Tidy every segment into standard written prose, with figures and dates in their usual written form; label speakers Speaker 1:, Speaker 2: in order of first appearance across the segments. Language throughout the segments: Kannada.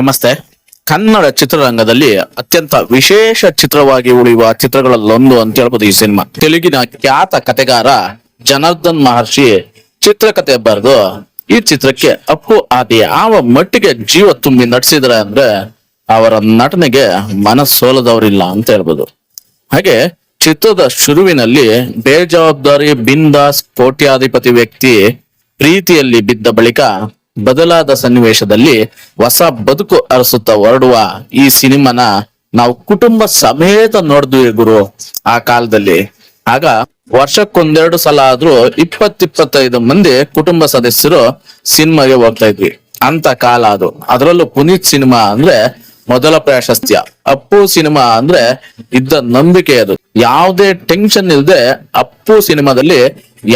Speaker 1: ನಮಸ್ತೆ. ಕನ್ನಡ ಚಿತ್ರರಂಗದಲ್ಲಿ ಅತ್ಯಂತ ವಿಶೇಷ ಚಿತ್ರವಾಗಿ ಉಳಿಯುವ ಚಿತ್ರಗಳಲ್ಲೊಂದು ಅಂತ ಹೇಳ್ಬೋದು ಈ ಸಿನಿಮಾ. ತೆಲುಗಿನ ಖ್ಯಾತ ಕಥೆಗಾರ ಜನಾರ್ದನ್ ಮಹರ್ಷಿ ಚಿತ್ರಕಥೆ ಬರೆದು ಈ ಚಿತ್ರಕ್ಕೆ ಅಪ್ಪು ಆದಿ ಯಾವ ಮಟ್ಟಿಗೆ ಜೀವ ತುಂಬಿ ನಟಿಸಿದ್ರೆ ಅಂದ್ರೆ ಅವರ ನಟನೆಗೆ ಮನಸೋಲದವರಿಲ್ಲ ಅಂತ ಹೇಳ್ಬೋದು. ಹಾಗೆ ಚಿತ್ರದ ಶುರುವಿನಲ್ಲಿ ಬೇಜವಾಬ್ದಾರಿ ಬಿಂದಾಸ್ ಕೋಟ್ಯಾಧಿಪತಿ ವ್ಯಕ್ತಿ ಪ್ರೀತಿಯಲ್ಲಿ ಬಿದ್ದ ಬಳಿಕ ಬದಲಾದ ಸನ್ನಿವೇಶದಲ್ಲಿ ಹೊಸ ಬದುಕು ಅರಸುತ್ತಾ ಹೊರಡುವ ಈ ಸಿನಿಮಾನ ನಾವು ಕುಟುಂಬ ಸಮೇತ ನೋಡಿದ್ವಿ ಗುರು. ಆ ಕಾಲದಲ್ಲಿ ಆಗ ವರ್ಷಕ್ಕೊಂದೆರಡು ಸಲ ಆದ್ರೂ 20-25 ಮಂದಿ ಕುಟುಂಬ ಸದಸ್ಯರು ಸಿನಿಮಾಗೆ ಹೋಗ್ತಾ ಇದ್ವಿ ಅಂತ ಕಾಲ ಅದು. ಅದರಲ್ಲೂ ಪುನೀತ್ ಸಿನಿಮಾ ಅಂದ್ರೆ ಮೊದಲ ಪ್ರಾಶಸ್ತ್ಯ, ಅಪ್ಪು ಸಿನಿಮಾ ಅಂದ್ರೆ ಇದ್ದ ನಂಬಿಕೆ ಅದು. ಯಾವುದೇ ಟೆನ್ಷನ್ ಇಲ್ಲದೆ ಅಪ್ಪು ಸಿನಿಮಾದಲ್ಲಿ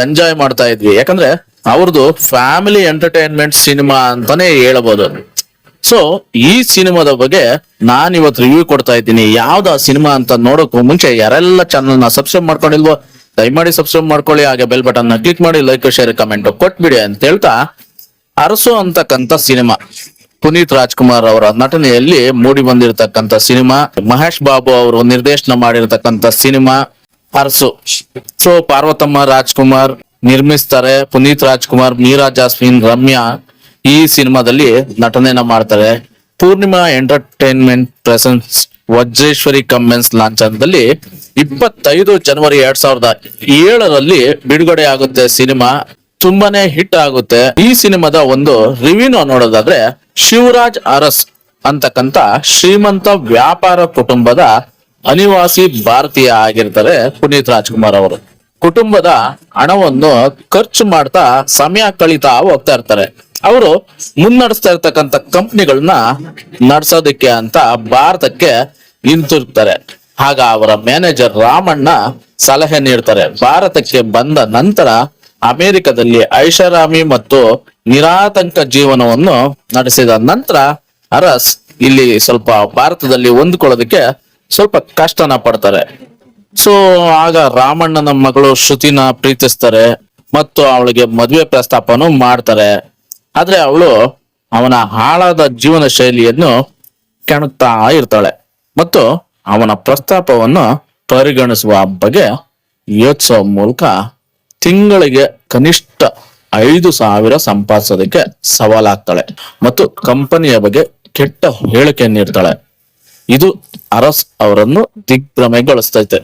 Speaker 1: ಎಂಜಾಯ್ ಮಾಡ್ತಾ ಇದ್ವಿ. ಯಾಕಂದ್ರೆ ಅವ್ರದ್ದು ಫ್ಯಾಮಿಲಿ ಎಂಟರ್ಟೈನ್ಮೆಂಟ್ ಸಿನಿಮಾ ಅಂತಾನೆ ಹೇಳಬಹುದು. ಸೊ ಈ ಸಿನಿಮಾದ ಬಗ್ಗೆ ನಾನ್ ಇವತ್ತು ರಿವ್ಯೂ ಕೊಡ್ತಾ ಇದ್ದೀನಿ. ಯಾವ್ದು ಆ ಸಿನಿಮಾ ಅಂತ ನೋಡೋಕ್ಕೂ ಮುಂಚೆ ಯಾರೆಲ್ಲ ಚಾನಲ್ ನ ಸಬ್ಸ್ಕ್ರೈಬ್ ಮಾಡ್ಕೊಂಡಿಲ್ವೋ ದಯಮಾಡಿ ಸಬ್ಸ್ಕ್ರೈಬ್ ಮಾಡ್ಕೊಳ್ಳಿ. ಹಾಗೆ ಬೆಲ್ ಬಟನ್ ನ ಕ್ಲಿಕ್ ಮಾಡಿ ಲೈಕ್ ಶೇರ್ ಕಮೆಂಟ್ ಕೊಟ್ಬಿಡಿ ಅಂತ ಹೇಳ್ತಾ, ಅರಸು ಅಂತಕ್ಕಂಥ ಸಿನಿಮಾ ಪುನೀತ್ ರಾಜ್ಕುಮಾರ್ ಅವರ ನಟನೆಯಲ್ಲಿ ಮೂಡಿ ಬಂದಿರತಕ್ಕಂಥ ಸಿನಿಮಾ, ಮಹೇಶ್ ಬಾಬು ಅವರು ನಿರ್ದೇಶನ ಮಾಡಿರತಕ್ಕಂಥ ಸಿನಿಮಾ ಅರಸು. ಸೊ ಪಾರ್ವತಮ್ಮ ರಾಜ್ಕುಮಾರ್ ನಿರ್ಮಿಸ್ತಾರೆ. ಪುನೀತ್ ರಾಜ್ಕುಮಾರ್, ಮೀರಾ ಜಾಸ್ಮಿನ್, ರಮ್ಯಾ ಈ ಸಿನಿಮಾದಲ್ಲಿ ನಟನೆಯನ್ನ ಮಾಡ್ತಾರೆ. Poornima entertainment presents Vajreshwari combines ಲಾಂಛನದಲ್ಲಿ 25 ಜನವರಿ 2007 ಬಿಡುಗಡೆ ಆಗುತ್ತೆ ಸಿನಿಮಾ. ತುಂಬಾನೇ ಹಿಟ್ ಆಗುತ್ತೆ. ಈ ಸಿನಿಮಾದ ಒಂದು ರಿವ್ಯೂ ನೋಡೋದಾದ್ರೆ, ಶಿವರಾಜ್ ಅರಸ್ ಅಂತಕ್ಕಂತ ಶ್ರೀಮಂತ ವ್ಯಾಪಾರ ಕುಟುಂಬದ ಅನಿವಾಸಿ ಭಾರತೀಯ ಆಗಿರ್ತಾರೆ ಪುನೀತ್ ರಾಜ್ಕುಮಾರ್ ಅವರು. ಕುಟುಂಬದ ಹಣವನ್ನು ಖರ್ಚು ಮಾಡ್ತಾ ಸಮಯ ಕಳೀತಾ ಹೋಗ್ತಾ ಇರ್ತಾರೆ. ಅವರು ಮುನ್ನಡೆಸ್ತಾ ಇರ್ತಕ್ಕಂಥ ಕಂಪ್ನಿಗಳನ್ನ ನಡ್ಸೋದಕ್ಕೆ ಅಂತ ಭಾರತಕ್ಕೆ ಹಿಂತಿರುಗ್ತಾರೆ. ಆಗ ಅವರ ಮ್ಯಾನೇಜರ್ ರಾಮಣ್ಣ ಸಲಹೆ ನೀಡ್ತಾರೆ. ಭಾರತಕ್ಕೆ ಬಂದ ನಂತರ ಅಮೆರಿಕದಲ್ಲಿ ಐಷಾರಾಮಿ ಮತ್ತು ನಿರಾತಂಕ ಜೀವನವನ್ನು ನಡೆಸಿದ ನಂತರ ಅರಸ್ ಇಲ್ಲಿ ಸ್ವಲ್ಪ ಭಾರತದಲ್ಲಿ ಹೊಂದ್ಕೊಳ್ಳೋದಕ್ಕೆ ಸ್ವಲ್ಪ ಕಷ್ಟನ ಪಡ್ತಾರೆ. ಸೊ ಆಗ ರಾಮಣ್ಣನ ಮಗಳು ಶ್ರುತಿನ ಪ್ರೀತಿಸ್ತಾರೆ ಮತ್ತು ಅವಳಿಗೆ ಮದುವೆ ಪ್ರಸ್ತಾಪನು ಮಾಡ್ತಾರೆ. ಆದ್ರೆ ಅವಳು ಅವನ ಹಾಳಾದ ಜೀವನ ಶೈಲಿಯನ್ನು ಕೆಣಕ್ತಾ ಇರ್ತಾಳೆ ಮತ್ತು ಅವನ ಪ್ರಸ್ತಾಪವನ್ನು ಪರಿಗಣಿಸುವ ಬಗ್ಗೆ ಯೋಚಿಸುವ ಮೂಲಕ ತಿಂಗಳಿಗೆ ಕನಿಷ್ಠ 5,000 ಸಂಪಾದಿಸೋದಕ್ಕೆ ಸವಾಲಾಗ್ತಾಳೆ ಮತ್ತು ಕಂಪನಿಯ ಬಗ್ಗೆ ಕೆಟ್ಟ ಹೇಳಿಕೆ ನೀಡ್ತಾಳೆ. ಇದು ಅರಸ್ ಅವರನ್ನು ದಿಗ್ಭ್ರಮೆಗೊಳಿಸ್ತೈತೆ.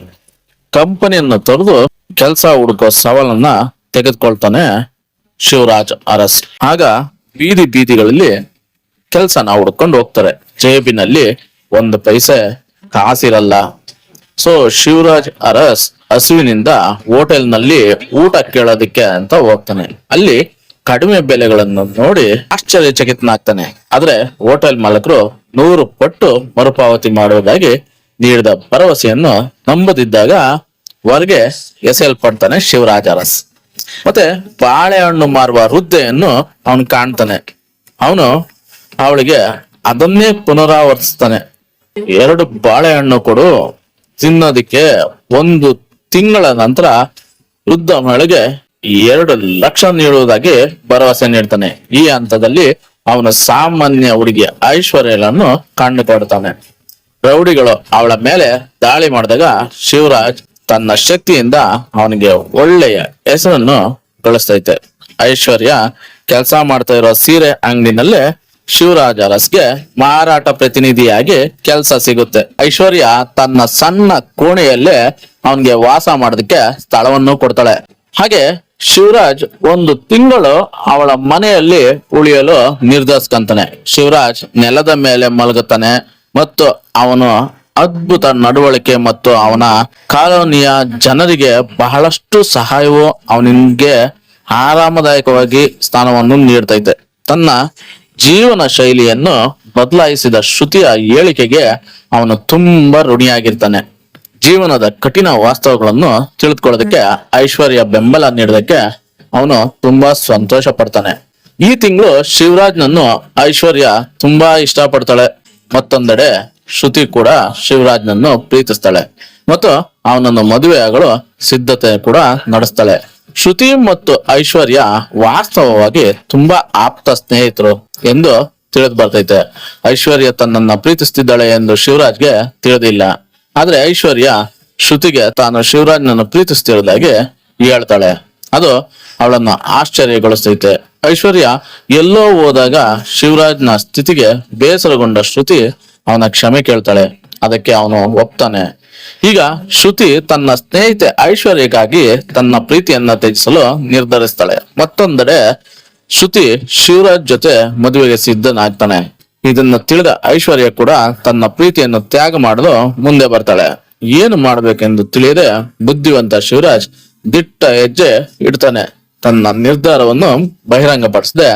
Speaker 1: ಕಂಪನಿಯನ್ನು ತೊರೆದು ಕೆಲಸ ಹುಡುಕೋ ಸವಾಲನ್ನ ತೆಗೆದುಕೊಳ್ತಾನೆ ಶಿವರಾಜ್ ಅರಸ್. ಆಗ ಬೀದಿಗಳಲ್ಲಿ ಕೆಲ್ಸನ ಹುಡ್ಕೊಂಡು ಹೋಗ್ತಾರೆ. ಜೇಬಿನಲ್ಲಿ 1 ಪೈಸೆ ಕಾಸಿರಲ್ಲ. ಸೊ ಶಿವರಾಜ್ ಅರಸ್ ಹಸುವಿನಿಂದ ಹೋಟೆಲ್ ನಲ್ಲಿ ಊಟ ಕೇಳೋದಕ್ಕೆ ಅಂತ ಹೋಗ್ತಾನೆ. ಅಲ್ಲಿ ಕಡಿಮೆ ಬೆಲೆಗಳನ್ನು ನೋಡಿ ಆಶ್ಚರ್ಯಚಕಿತನಾಗ್ತಾನೆ. ಆದ್ರೆ ಹೋಟೆಲ್ ಮಾಲಕರು 100 ಪಟ್ಟು ಮರುಪಾವತಿ ಮಾಡುವುದಾಗಿ ನೀಡಿದ ಭರವಸೆಯನ್ನು ನಂಬದಿದ್ದಾಗ ಹೊರಗೆ ಎಸೆಯಲ್ಪಡ್ತಾನೆ ಶಿವರಾಜ್ ಅರಸ್. ಮತ್ತೆ ಬಾಳೆಹಣ್ಣು ಮಾರುವ ವೃದ್ಧೆಯನ್ನು ಅವನು ಕಾಣ್ತಾನೆ. ಅವನು ಅವಳಿಗೆ ಅದನ್ನೇ ಪುನರಾವರ್ತಿಸ್ತಾನೆ. 2 ಬಾಳೆಹಣ್ಣು ಕೊಡು, ತಿನ್ನೋದಿಕ್ಕೆ 1 ತಿಂಗಳ ನಂತರ ವೃದ್ಧ ಮಹಿಳೆಗೆ 2 ಲಕ್ಷ ನೀಡುವುದಾಗಿ ಭರವಸೆ ನೀಡ್ತಾನೆ. ಈ ಹಂತದಲ್ಲಿ ಅವನ ಸಾಮಾನ್ಯ ಹುಡುಗಿ ಐಶ್ವರ್ಯಳನ್ನು ಕಂಡುಕೊಡ್ತಾನೆ. ರೌಡಿಗಳು ಅವಳ ಮೇಲೆ ದಾಳಿ ಮಾಡಿದಾಗ ಶಿವರಾಜ್ ತನ್ನ ಶಕ್ತಿಯಿಂದ ಅವನಿಗೆ ಒಳ್ಳೆಯ ಹೆಸರನ್ನು ಗಳಿಸ್ತೈತೆ. ಐಶ್ವರ್ಯ ಕೆಲಸ ಮಾಡ್ತಾ ಇರೋ ಸೀರೆ ಅಂಗಡಿನಲ್ಲೇ ಶಿವರಾಜ್ ಅರಸ್ಗೆ ಮಾರಾಟ ಪ್ರತಿನಿಧಿಯಾಗಿ ಕೆಲಸ ಸಿಗುತ್ತೆ. ಐಶ್ವರ್ಯ ತನ್ನ ಸಣ್ಣ ಕೋಣೆಯಲ್ಲೇ ಅವನಿಗೆ ವಾಸ ಮಾಡೋದಕ್ಕೆ ಸ್ಥಳವನ್ನು ಕೊಡ್ತಾಳೆ. ಹಾಗೆ ಶಿವರಾಜ್ 1 ತಿಂಗಳು ಅವಳ ಮನೆಯಲ್ಲಿ ಉಳಿಯಲು ನಿರ್ಧರಿಸ್ಕೊಂತಾನೆ. ಶಿವರಾಜ್ ನೆಲದ ಮೇಲೆ ಮಲಗುತ್ತಾನೆ ಮತ್ತು ಅವನು ಅದ್ಭುತ ನಡವಳಿಕೆ ಮತ್ತು ಅವನ ಕಾಲೋನಿಯ ಜನರಿಗೆ ಬಹಳಷ್ಟು ಸಹಾಯವು ಅವನಿಗೆ ಆರಾಮದಾಯಕವಾಗಿ ಸ್ಥಾನವನ್ನು ನೀಡ್ತೈತೆ. ತನ್ನ ಜೀವನ ಶೈಲಿಯನ್ನು ಬದಲಾಯಿಸಿದ ಶ್ರುತಿಯ ಹೇಳಿಕೆಗೆ ಅವನು ತುಂಬಾ ಋಣಿಯಾಗಿರ್ತಾನೆ. ಜೀವನದ ಕಠಿಣ ವಾಸ್ತವಗಳನ್ನು ತಿಳಿದುಕೊಳ್ಳೋದಕ್ಕೆ ಐಶ್ವರ್ಯ ಬೆಂಬಲ ನೀಡೋದಕ್ಕೆ ಅವನು ತುಂಬಾ ಸಂತೋಷ ಪಡ್ತಾನೆ. ಈ ತಿಂಗಳು ಶಿವರಾಜ್ನನ್ನು ಐಶ್ವರ್ಯ ತುಂಬಾ ಇಷ್ಟಪಡ್ತಾಳೆ. ಮತ್ತೊಂದೆಡೆ ಶ್ರುತಿ ಕೂಡ ಶಿವರಾಜ್ನನ್ನು ಪ್ರೀತಿಸ್ತಾಳೆ ಮತ್ತು ಅವನನ್ನು ಮದುವೆ ಆಗಲು ಸಿದ್ಧತೆ ಕೂಡ ನಡೆಸ್ತಾಳೆ. ಶ್ರುತಿ ಮತ್ತು ಐಶ್ವರ್ಯ ವಾಸ್ತವವಾಗಿ ತುಂಬಾ ಆಪ್ತ ಸ್ನೇಹಿತರು ಎಂದು ತಿಳಿದು ಬರ್ತೈತೆ. ಐಶ್ವರ್ಯ ತನ್ನನ್ನ ಪ್ರೀತಿಸ್ತಿದ್ದಾಳೆ ಎಂದು ಶಿವರಾಜ್ಗೆ ತಿಳಿದಿಲ್ಲ. ಆದ್ರೆ ಐಶ್ವರ್ಯ ಶ್ರುತಿಗೆ ತಾನು ಶಿವರಾಜ್ನನ್ನು ಪ್ರೀತಿಸ್ತಿರೋದಾಗಿ ಹೇಳ್ತಾಳೆ. ಅದು ಅವಳನ್ನ ಆಶ್ಚರ್ಯಗೊಳಿಸ್ತೈತೆ. ಐಶ್ವರ್ಯ ಎಲ್ಲೋ ಹೋದಾಗ ಶಿವರಾಜ್ನ ಸ್ಥಿತಿಗೆ ಬೇಸರಗೊಂಡ ಶ್ರುತಿ ಅವನ ಕ್ಷಮೆ ಕೇಳ್ತಾಳೆ. ಅದಕ್ಕೆ ಅವನು ಒಪ್ತಾನೆ. ಈಗ ಶ್ರುತಿ ತನ್ನ ಸ್ನೇಹಿತೆ ಐಶ್ವರ್ಯಕ್ಕಾಗಿ ತನ್ನ ಪ್ರೀತಿಯನ್ನ ತ್ಯಜಿಸಲು ನಿರ್ಧರಿಸ್ತಾಳೆ. ಮತ್ತೊಂದೆಡೆ ಶ್ರುತಿ ಶಿವರಾಜ್ ಜೊತೆ ಮದುವೆಗೆ ಸಿದ್ಧನಾಗ್ತಾನೆ. ಇದನ್ನ ತಿಳಿದ ಐಶ್ವರ್ಯ ಕೂಡ ತನ್ನ ಪ್ರೀತಿಯನ್ನು ತ್ಯಾಗ ಮಾಡಲು ಮುಂದೆ ಬರ್ತಾಳೆ. ಏನು ಮಾಡ್ಬೇಕೆಂದು ತಿಳಿಯದೆ ಬುದ್ಧಿವಂತ ಶಿವರಾಜ್ ದಿಟ್ಟ ಹೆಜ್ಜೆ ಇಡ್ತಾನೆ. ತನ್ನ ನಿರ್ಧಾರವನ್ನು ಬಹಿರಂಗಪಡಿಸದೆ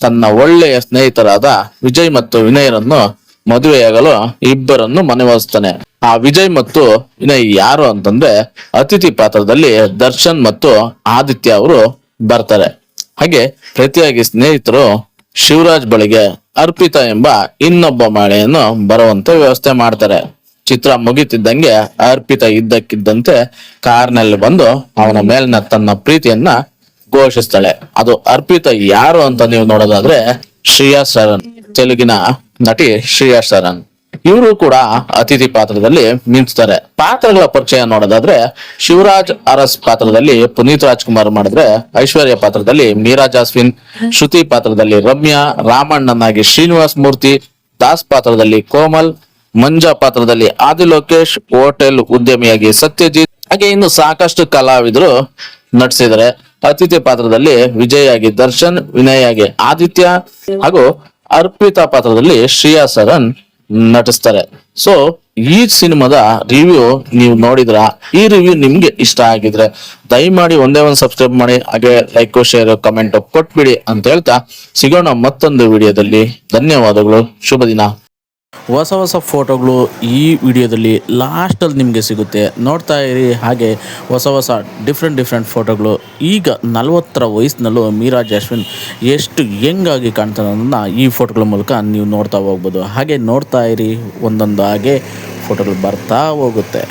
Speaker 1: ತನ್ನ ಒಳ್ಳೆಯ ಸ್ನೇಹಿತರಾದ ವಿಜಯ್ ಮತ್ತು ವಿನಯರನ್ನು ಮದುವೆಯಾಗಲು ಇಬ್ಬರನ್ನು ಮನವೊಲಿಸ್ತಾನೆ. ಆ ವಿಜಯ್ ಮತ್ತು ವಿನಯ್ ಯಾರು ಅಂತಂದ್ರೆ ಅತಿಥಿ ಪಾತ್ರದಲ್ಲಿ ದರ್ಶನ್ ಮತ್ತು ಆದಿತ್ಯ ಅವರು ಬರ್ತಾರೆ. ಹಾಗೆ ಪ್ರತಿಯಾಗಿ ಸ್ನೇಹಿತರು ಶಿವರಾಜ್ ಬಳಿಗೆ ಅರ್ಪಿತಾ ಎಂಬ ಇನ್ನೊಬ್ಬ ಮಹಿಳೆಯನ್ನು ಬರುವಂತೆ ವ್ಯವಸ್ಥೆ ಮಾಡ್ತಾರೆ. ಚಿತ್ರ ಮುಗಿತಿದ್ದಂಗೆ ಅರ್ಪಿತಾ ಇದ್ದಕ್ಕಿದ್ದಂತೆ ಕಾರ್ನಲ್ಲಿ ಬಂದು ಅವನ ಮೇಲಿನ ತನ್ನ ಪ್ರೀತಿಯನ್ನ ಘೋಷಿಸ್ತಾಳೆ. ಅದು ಅರ್ಪಿತಾ ಯಾರು ಅಂತ ನೀವು ನೋಡೋದಾದ್ರೆ ಶ್ರೇಯಾ ಸರನ್, ತೆಲುಗಿನ ನಟಿ ಶ್ರೇಯಾ ಸರನ್. ಇವರು ಕೂಡ ಅತಿಥಿ ಪಾತ್ರದಲ್ಲಿ ಮಿಂಚ್ತಾರೆ. ಪಾತ್ರಗಳ ಪರಿಚಯ ನೋಡೋದಾದ್ರೆ ಶಿವರಾಜ್ ಅರಸ್ ಪಾತ್ರದಲ್ಲಿ ಪುನೀತ್ ರಾಜ್ಕುಮಾರ್ ಮಾಡಿದ್ರೆ, ಐಶ್ವರ್ಯ ಪಾತ್ರದಲ್ಲಿ ಮೀರಾ ಜಾಸ್ಮಿನ್, ಶ್ರುತಿ ಪಾತ್ರದಲ್ಲಿ ರಮ್ಯಾ, ರಾಮಣ್ಣನಾಗಿ ಶ್ರೀನಿವಾಸ್ ಮೂರ್ತಿ, ದಾಸ್ ಪಾತ್ರದಲ್ಲಿ ಕೋಮಲ್, ಮಂಜಾ ಪಾತ್ರದಲ್ಲಿ ಆದಿ ಲೋಕೇಶ್, ಹೋಟೆಲ್ ಉದ್ಯಮಿಯಾಗಿ ಸತ್ಯಜಿತ್, ಹಾಗೆ ಇನ್ನು ಸಾಕಷ್ಟು ಕಲಾವಿದರು ನಟಿಸಿದರೆ. ಅತಿಥಿ ಪಾತ್ರದಲ್ಲಿ ವಿಜಯ್ ಆಗಿ ದರ್ಶನ್, ವಿನಯ್ ಆಗಿ ಆದಿತ್ಯ ಹಾಗೂ ಅರ್ಪಿತಾ ಪಾತ್ರದಲ್ಲಿ ಶ್ರೇಯಾ ಸರನ್ ನಟಿಸ್ತಾರೆ. ಸೊ ಈ ಸಿನಿಮಾದ ರಿವ್ಯೂ ನೀವು ನೋಡಿದ್ರ, ಈ ರಿವ್ಯೂ ನಿಮ್ಗೆ ಇಷ್ಟ ಆಗಿದ್ರೆ ದಯಮಾಡಿ ಒಂದೇ ಒಂದು ಸಬ್ಸ್ಕ್ರೈಬ್ ಮಾಡಿ, ಹಾಗೆ ಲೈಕ್ ಶೇರ್ ಕಮೆಂಟ್ ಕೊಟ್ಬಿಡಿ ಅಂತ ಹೇಳ್ತಾ ಸಿಗೋಣ ಮತ್ತೊಂದು ವಿಡಿಯೋದಲ್ಲಿ. ಧನ್ಯವಾದಗಳು, ಶುಭ ದಿನ. ಹೊಸ ಹೊಸ ಫೋಟೋಗಳು ಈ ವಿಡಿಯೋದಲ್ಲಿ ಲಾಸ್ಟಲ್ಲಿ ನಿಮಗೆ ಸಿಗುತ್ತೆ, ನೋಡ್ತಾ ಇರಿ. ಹಾಗೆ ಹೊಸ ಹೊಸ ಡಿಫ್ರೆಂಟ್ ಫೋಟೋಗಳು. ಈಗ 40ರ ವಯಸ್ಸಿನಲ್ಲೂ ಮೀರಾ ಜಾಸ್ಮಿನ್ ಎಷ್ಟು ಯಂಗಾಗಿ ಕಾಣ್ತಾನೆ ಅನ್ನೋದನ್ನ ಈ ಫೋಟೋಗಳ ಮೂಲಕ ನೀವು ನೋಡ್ತಾ ಹೋಗ್ಬೋದು. ಹಾಗೆ ನೋಡ್ತಾ ಇರಿ, ಒಂದೊಂದು ಹಾಗೆ ಫೋಟೋಗಳು ಬರ್ತಾ ಹೋಗುತ್ತೆ.